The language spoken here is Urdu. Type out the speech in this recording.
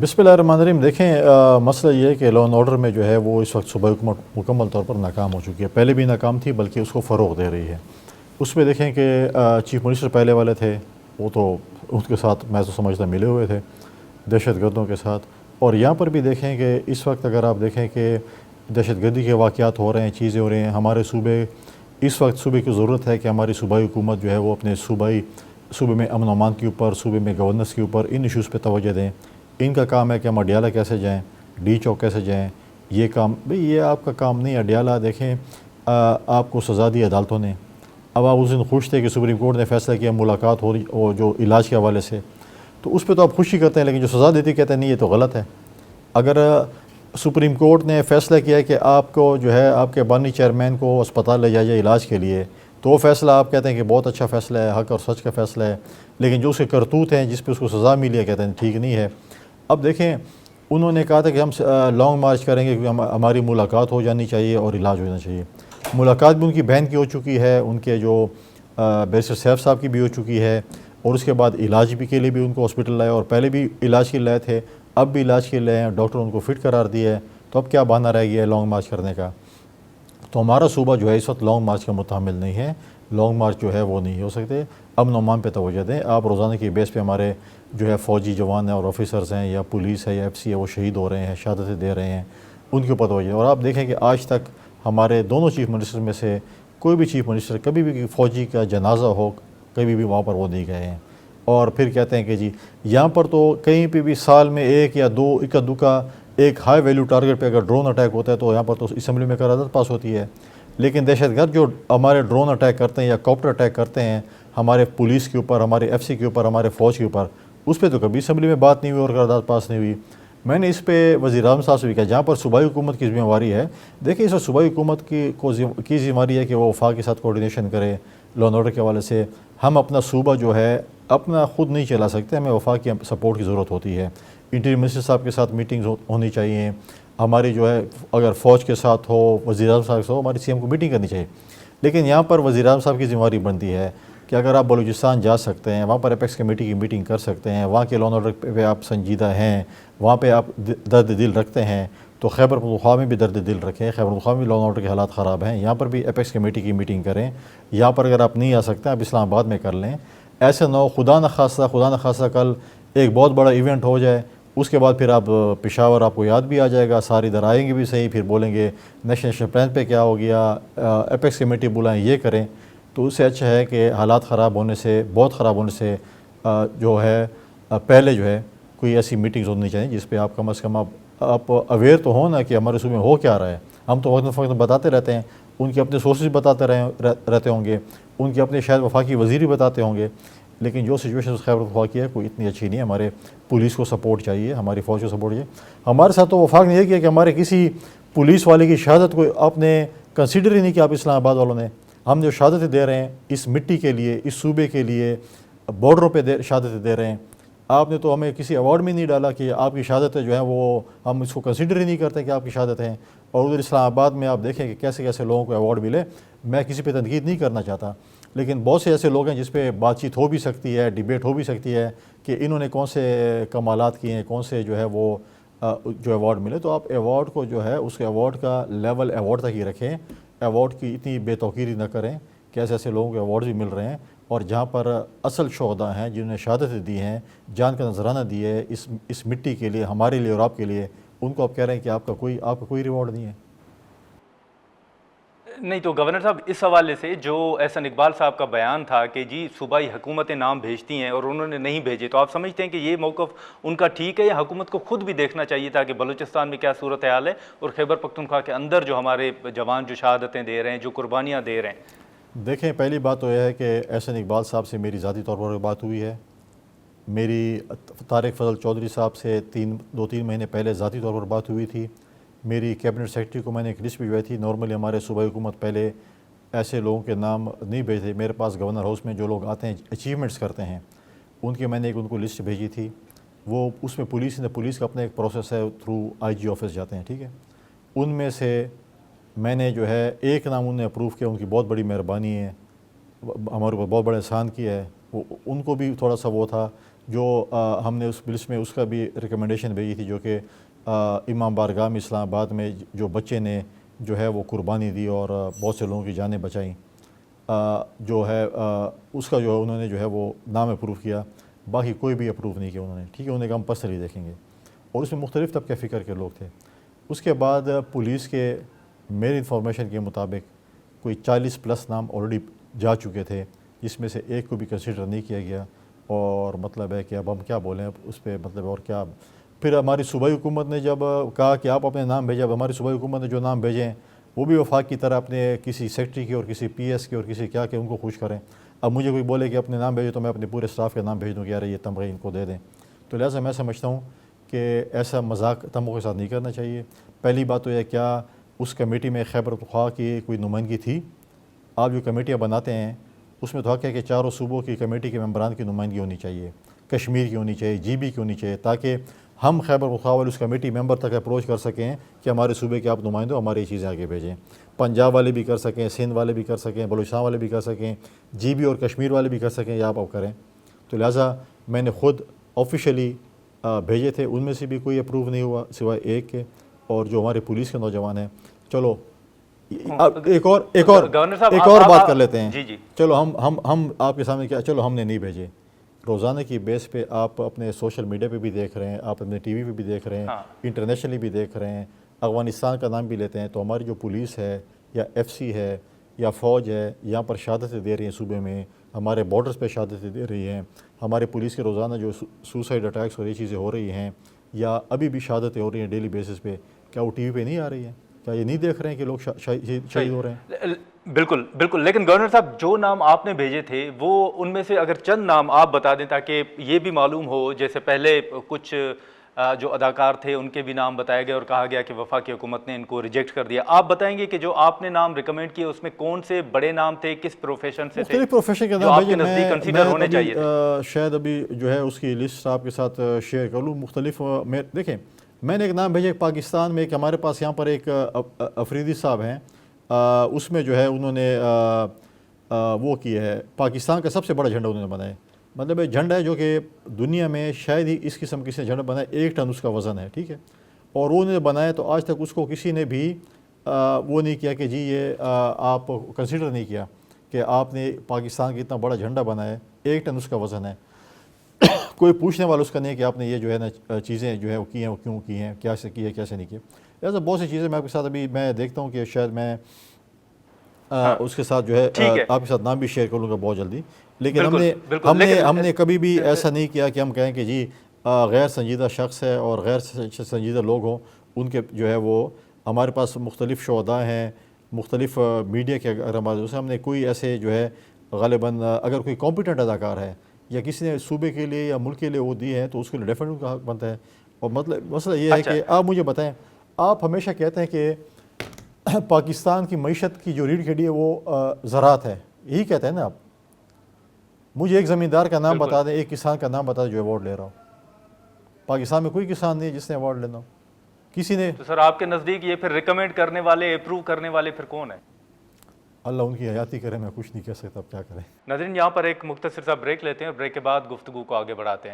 بسم اللہ الرحمن الرحیم۔ دیکھیں مسئلہ یہ ہے کہ لا اینڈ آرڈر میں جو ہے وہ اس وقت صوبائی حکومت مکمل طور پر ناکام ہو چکی ہے، پہلے بھی ناکام تھی بلکہ اس کو فروغ دے رہی ہے۔ اس میں دیکھیں کہ چیف منسٹر پہلے والے تھے، وہ تو ان کے ساتھ میں تو سمجھتا ملے ہوئے تھے دہشت گردوں کے ساتھ، اور یہاں پر بھی دیکھیں کہ اس وقت اگر آپ دیکھیں کہ دہشت گردی کے واقعات ہو رہے ہیں، چیزیں ہو رہی ہیں، ہمارے اس وقت صوبے کی ضرورت ہے کہ ہماری صوبائی حکومت جو ہے وہ اپنے صوبے میں امن و امان کے اوپر، صوبے میں گورننس کے اوپر ان ایشوز پہ توجہ دیں۔ ان کا کام ہے کہ ہم اڈیالہ کیسے جائیں، ڈی چوک کیسے جائیں، یہ کام بھئی یہ آپ کا کام نہیں ہے۔ اڈیالہ دیکھیں آپ کو سزا دی عدالتوں نے، اب آپ اس دن خوش تھے کہ سپریم کورٹ نے فیصلہ کیا ملاقات ہو رہی اور جو علاج کے حوالے سے، تو اس پہ تو آپ خوشی کرتے ہیں، لیکن جو سزا دیتی کہتے ہیں نہیں یہ تو غلط ہے۔ اگر سپریم کورٹ نے فیصلہ کیا ہے کہ آپ کو جو ہے آپ کے بانی چیئرمین کو اسپتال لے جایا جائے علاج کے لیے، تو وہ فیصلہ آپ کہتے ہیں کہ بہت اچھا فیصلہ ہے، حق اور سچ کا فیصلہ ہے، لیکن جو اس کے کرتوت ہیں جس پہ اس کو سزا ملی ہے کہتے ہیں ٹھیک نہیں ہے۔ اب دیکھیں انہوں نے کہا تھا کہ ہم لانگ مارچ کریں گے کیونکہ ہماری ملاقات ہو جانی چاہیے اور علاج ہو جانا چاہیے۔ ملاقات بھی ان کی بہن کی ہو چکی ہے، ان کے جو بیرسٹر سیف صاحب کی بھی ہو چکی ہے، اور اس کے بعد علاج بھی کے لیے بھی ان کو ہاسپٹل لائے، اور پہلے بھی علاج کے لائے تھے، اب بھی علاج کے لائے ہیں، ڈاکٹر ان کو فٹ قرار دیا ہے، تو اب کیا بہانہ رہ گیا ہے لانگ مارچ کرنے کا؟ تو ہمارا صوبہ جو ہے اس وقت لانگ مارچ کا متحمل نہیں ہے، لانگ مارچ جو ہے وہ نہیں ہو سکتے۔ امن و امان پہ توجہ دیں۔ آپ روزانہ کی بیس پہ ہمارے جو ہے فوجی جوان ہیں اور آفیسرز ہیں یا پولیس ہے یا ایف سی ہے، وہ شہید ہو رہے ہیں، شہادتیں دے رہے ہیں، ان کے اوپر توجہ دیں۔ اور آپ دیکھیں کہ آج تک ہمارے دونوں چیف منسٹر میں سے کوئی بھی چیف منسٹر کبھی بھی فوجی کا جنازہ ہو کبھی بھی وہاں پر وہ نہیں گئے ہیں، اور پھر کہتے ہیں کہ جی یہاں پر تو کہیں پہ بھی سال میں ایک یا دو اکا دکا ایک ہائی ویلیو ٹارگٹ پہ اگر ڈرون اٹیک ہوتا ہے تو یہاں پر تو اسمبلی میں قرارداد پاس ہوتی ہے، لیکن دہشت گرد جو ہمارے ڈرون اٹیک کرتے ہیں یا کاپٹر اٹیک کرتے ہیں ہمارے پولیس کے اوپر، ہمارے ایف سی کے اوپر، ہمارے فوج کے اوپر، اس پہ تو کبھی اسمبلی میں بات نہیں ہوئی اور قرارداد پاس نہیں ہوئی۔ میں نے اس پہ وزیر اعظم صاحب سے بھی کہا جہاں پر صوبائی حکومت کی ذمہ داری ہے، دیکھیں اس وقت صوبائی حکومت کی ذمہ داری ہے کہ وہ وفاق کے ساتھ کوارڈینیشن کرے لا اینڈ آرڈر کے حوالے سے۔ ہم اپنا صوبہ جو ہے اپنا خود نہیں چلا سکتے، ہمیں وفاق کی سپورٹ کی ضرورت ہوتی ہے۔ انٹیریئر منسٹر صاحب کے ساتھ میٹنگز ہونی چاہیے، ہماری جو ہے اگر فوج کے ساتھ ہو، وزیر اعظم صاحب کے ساتھ ہو، ہماری سی ایم کو میٹنگ کرنی چاہیے۔ لیکن یہاں پر وزیر اعظم صاحب کی ذمہ داری بنتی ہے کہ اگر آپ بلوچستان جا سکتے ہیں، وہاں پر اپیکس کمیٹی کی میٹنگ کر سکتے ہیں، وہاں کے لا اینڈ آرڈر پہ آپ سنجیدہ ہیں، وہاں پہ آپ درد دل رکھتے ہیں، تو خیبر پختونخوا میں بھی درد دل رکھیں۔ خیبر پختونخوا میں لا اینڈ آرڈر کے حالات خراب ہیں، یہاں پر بھی اپیکس کمیٹی کی میٹنگ کریں۔ یہاں پر اگر آپ نہیں آ سکتے آپ اسلام آباد میں کر لیں۔ ایسے نہ ہو خدا نخواستہ کل ایک بہت بڑا ایونٹ ہو جائے، اس کے بعد پھر آپ پشاور آپ کو یاد بھی آ جائے گا، سارے ادھر آئیں گے بھی صحیح، پھر بولیں گے نیشنل پلان پہ کیا ہو گیا، اپیکس کمیٹی بلائیں یہ کریں۔ تو اس سے اچھا ہے کہ حالات خراب ہونے سے، بہت خراب ہونے سے جو ہے پہلے جو ہے کوئی ایسی میٹنگز ہونی چاہیے جس پہ آپ کم از کم آپ اویئر تو ہوں نا کہ ہمارے صوبے میں ہو کیا رہا ہے۔ ہم تو وقت فوقت بتاتے رہتے ہیں، ان کے اپنے سورسز بتاتے رہتے ہوں گے، ان کے اپنے شاید وفاقی وزیر بھی بتاتے ہوں گے، لیکن جو سچویشن خیبر پختونخوا کی ہے کوئی اتنی اچھی نہیں ہے۔ ہمارے پولیس کو سپورٹ چاہیے، ہماری فوج کو سپورٹ چاہیے۔ ہمارے ساتھ تو وفاق نے یہ کیا کہ ہمارے کسی پولیس والے کی شہادت کو آپ نے کنسیڈر ہی نہیں کیا، آپ اسلام آباد والوں نے۔ ہم جو شہادتیں دے رہے ہیں اس مٹی کے لیے، اس صوبے کے لیے، بارڈروں پہ شہادتیں دے رہے ہیں، آپ نے تو ہمیں کسی ایوارڈ میں نہیں ڈالا کہ آپ کی شہادتیں جو ہیں وہ ہم اس کو کنسیڈر ہی نہیں کرتے کہ آپ کی شہادت ہیں۔ اور ادھر اسلام آباد میں آپ دیکھیں کہ کیسے کیسے لوگوں کو ایوارڈ ملے۔ میں کسی پہ تنقید نہیں کرنا چاہتا، لیکن بہت سے ایسے لوگ ہیں جس پہ بات چیت ہو بھی سکتی ہے، ڈیبیٹ ہو بھی سکتی ہے کہ انہوں نے کون سے کمالات کیے ہیں، کون سے جو ہے وہ جو ایوارڈ ملے۔ تو آپ ایوارڈ کو جو ہے اس کے ایوارڈ کا لیول ایوارڈ تک ہی رکھیں، ایوارڈ کی اتنی بے توقیری نہ کریں کہ ایسے ایسے لوگوں کو ایوارڈ بھی مل رہے ہیں، اور جہاں پر اصل شہداء ہیں جنہوں نے شہادتیں دی ہیں، جان کا نذرانہ دی ہے اس مٹی کے لیے، ہمارے لیے اور آپ کے لیے، ان کو آپ کہہ رہے ہیں کہ آپ کا کوئی ریوارڈ نہیں ہے۔ نہیں تو گورنر صاحب اس حوالے سے جو احسن اقبال صاحب کا بیان تھا کہ جی صوبائی حکومتیں نام بھیجتی ہیں اور انہوں نے نہیں بھیجے، تو آپ سمجھتے ہیں کہ یہ موقف ان کا ٹھیک ہے، یا حکومت کو خود بھی دیکھنا چاہیے تھا کہ بلوچستان میں کیا صورتحال ہے اور خیبر پختونخوا کے اندر جو ہمارے جوان جو شہادتیں دے رہے ہیں، جو قربانیاں دے رہے ہیں؟ دیکھیں پہلی بات تو یہ ہے کہ احسن اقبال صاحب سے میری ذاتی طور پر بات ہوئی ہے، میری طارق فضل چودھری صاحب سے دو تین مہینے پہلے ذاتی طور پر بات ہوئی تھی، میری کیبنٹ سیکرٹری کو میں نے ایک لسٹ بھجوائی تھی۔ نارملی ہمارے صوبائی حکومت پہلے ایسے لوگوں کے نام نہیں بھیجتے، میرے پاس گورنر ہاؤس میں جو لوگ آتے ہیں اچیومنٹس کرتے ہیں ان کی میں نے ان کو لسٹ بھیجی تھی، وہ اس میں پولیس کا اپنا ایک پروسیس ہے، تھرو آئی جی آفس جاتے ہیں، ٹھیک ہے۔ ان میں سے میں نے جو ہے ایک نام انہوں نے اپروو کیا، ان کی بہت بڑی مہربانی ہے، ہمارے اوپر بہت بڑا احسان کیا ہے، ان کو بھی تھوڑا سا وہ تھا جو ہم نے اس لسٹ میں اس کا بھی ریکمنڈیشن بھیجی تھی، جو کہ امام بارگاہ میں اسلام آباد میں جو بچے نے جو ہے وہ قربانی دی اور بہت سے لوگوں کی جانیں بچائیں، جو ہے اس کا جو انہوں نے جو ہے وہ نام اپروو کیا، باقی کوئی بھی اپروو نہیں کیا انہوں نے، ٹھیک ہے، انہوں نے کہا ہم پرسنلی دیکھیں گے، اور اس میں مختلف طبقہ فکر کے لوگ تھے۔ اس کے بعد پولیس کے میری انفارمیشن کے مطابق کوئی 40+ نام آلریڈی جا چکے تھے، جس میں سے ایک کو بھی کنسیڈر نہیں کیا گیا، اور مطلب ہے کہ اب ہم کیا بولیں اب اس پہ، مطلب اور کیا۔ پھر ہماری صوبائی حکومت نے جب کہا کہ آپ اپنے نام بھیجیں، اب ہماری صوبائی حکومت نے جو نام بھیجے ہیں وہ بھی وفاق کی طرح اپنے کسی سیکٹری کے اور کسی پی ایس کے اور کسی کیا کہ ان کو خوش کریں۔ اب مجھے کوئی بولے کہ اپنے نام بھیجو تو میں اپنے پورے اسٹاف کا نام بھیج دوں کہ یار یہ تمغے ان کو دے دیں، تو لہٰذا میں سمجھتا ہوں کہ ایسا مذاق تمغوں کے ساتھ نہیں کرنا چاہیے۔ پہلی بات تو یہ، کیا اس کمیٹی میں خیبر پختونخوا کی کوئی نمائندگی تھی؟ آپ جو کمیٹیاں بناتے ہیں اس میں تو حق ہے کہ چاروں صوبوں کی کمیٹی کے ممبران کی نمائندگی ہونی چاہیے، کشمیر کی ہونی چاہیے، جی بی کی ہونی چاہیے، تاکہ ہم خیبر پختونخوا والے اس کمیٹی ممبر تک اپروچ کر سکیں کہ ہمارے صوبے کے آپ نمائندوں ہماری یہ چیزیں آگے بھیجیں۔ پنجاب والے بھی کر سکیں، سندھ والے بھی کر سکیں، بلوچستان والے بھی کر سکیں، جی بی اور کشمیر والے بھی کر سکیں، یا آپ کریں۔ تو لہٰذا میں نے خود آفیشلی بھیجے تھے، ان میں سے بھی کوئی اپروو نہیں ہوا سوائے ایک کے، اور جو ہمارے پولیس کے نوجوان ہیں۔ چلو ایک اور بات کر لیتے ہیں، جی چلو ہم آپ کے سامنے کیا، چلو ہم نے نہیں بھیجے، روزانہ کی بیس پہ آپ اپنے سوشل میڈیا پہ بھی دیکھ رہے ہیں، آپ اپنے ٹی وی پہ بھی دیکھ رہے ہیں، انٹرنیشنلی بھی دیکھ رہے ہیں، افغانستان کا نام بھی لیتے ہیں، تو ہماری جو پولیس ہے یا ایف سی ہے یا فوج ہے، یہاں پر شہادتیں دے رہی ہیں صوبے میں، ہمارے بارڈرز پہ شہادتیں دے رہی ہیں، ہمارے پولیس کے روزانہ جو سوسائڈ اٹیکس اور یہ چیزیں ہو رہی ہیں، یا ابھی بھی شہادتیں ہو رہی ہیں ڈیلی بیسس پہ، کیا وہ ٹی وی پہ نہیں آ رہی ہیں؟ کیا یہ نہیں دیکھ رہے ہیں کہ لوگ شہید ہو رہے ہیں؟ بالکل بالکل، لیکن گورنر صاحب جو نام آپ نے بھیجے تھے وہ ان میں سے اگر چند نام آپ بتا دیں تاکہ یہ بھی معلوم ہو، جیسے پہلے کچھ جو اداکار تھے ان کے بھی نام بتایا گیا اور کہا گیا کہ وفاقی حکومت نے ان کو ریجیکٹ کر دیا، آپ بتائیں گے کہ جو آپ نے نام ریکمینڈ کیے اس میں کون سے بڑے نام تھے، کس پروفیشن سے تھے مختلف پروفیشن کے جو نام آپ کے بھیجے؟ نزدیک کنسیڈر ہونے چاہیے تھے؟ شاید ابھی جو ہے اس کی لسٹ آپ کے ساتھ شیئر کر لوں مختلف۔ دیکھیں، میں نے ایک نام بھیجا پاکستان میں، ایک ہمارے پاس یہاں پر ایک افریدی صاحب ہیں، اس میں جو ہے انہوں نے وہ کیا ہے، پاکستان کا سب سے بڑا جھنڈا انہوں نے بنایا، مطلب ایک جھنڈا ہے جو کہ دنیا میں شاید ہی اس قسم کسی نے جھنڈا بنایا، 1 ٹن اس کا وزن ہے، ٹھیک ہے، اور وہ انہوں نے بنایا، تو آج تک اس کو کسی نے بھی وہ نہیں کیا کہ جی یہ آپ کنسیڈر نہیں کیا کہ آپ نے پاکستان کا اتنا بڑا جھنڈا بنایا ہے، 1 ٹن اس کا وزن ہے، کوئی پوچھنے والا اس کا نہیں کہ آپ نے یہ جو ہے نا چیزیں جو ہے وہ کی ہیں، وہ کیوں کی ہیں، کیا سے کی ہے، کیسے نہیں کی۔ ایسا بہت سی چیزیں میں آپ کے ساتھ ابھی میں دیکھتا ہوں کہ شاید میں اس کے ساتھ جو ہے آپ کے ساتھ نام بھی شیئر کر لوں گا بہت جلدی، لیکن ہم نے کبھی بھی ایسا نہیں کیا کہ ہم کہیں کہ جی غیر سنجیدہ شخص ہے اور غیر سنجیدہ لوگ ہوں، ان کے جو ہے وہ ہمارے پاس مختلف شہداء ہیں، مختلف میڈیا کے اگر ہم نے کوئی ایسے جو ہے غالباً اگر کوئی کمپیٹنٹ اداکار ہے یا کسی نے صوبے کے لیے یا ملک کے لیے وہ دی ہے تو اس کے لیے ڈیفینیٹلی کا حق بنتا ہے۔ اور مطلب مسئلہ یہ ہے کہ آپ مجھے بتائیں، آپ ہمیشہ کہتے ہیں کہ پاکستان کی معیشت کی جو ریڑھ کی ہڈی ہے وہ زراعت ہے، یہی کہتے ہیں نا آپ؟ مجھے ایک زمیندار کا نام بتا دیں، ایک کسان کا نام بتا دیں جو ایوارڈ لے رہا ہو۔ پاکستان میں کوئی کسان نہیں ہے جس نے ایوارڈ لینا ہو، کسی نے۔ تو سر آپ کے نزدیک یہ پھر ریکمینڈ کرنے والے، اپروو کرنے والے پھر کون ہیں؟ اللہ ان کی حیاتی کرے، میں کچھ نہیں کہہ سکتا، اب کیا کریں۔ ناظرین، یہاں پر ایک مختصر سا بریک لیتے ہیں، بریک کے بعد گفتگو کو آگے بڑھاتے ہیں۔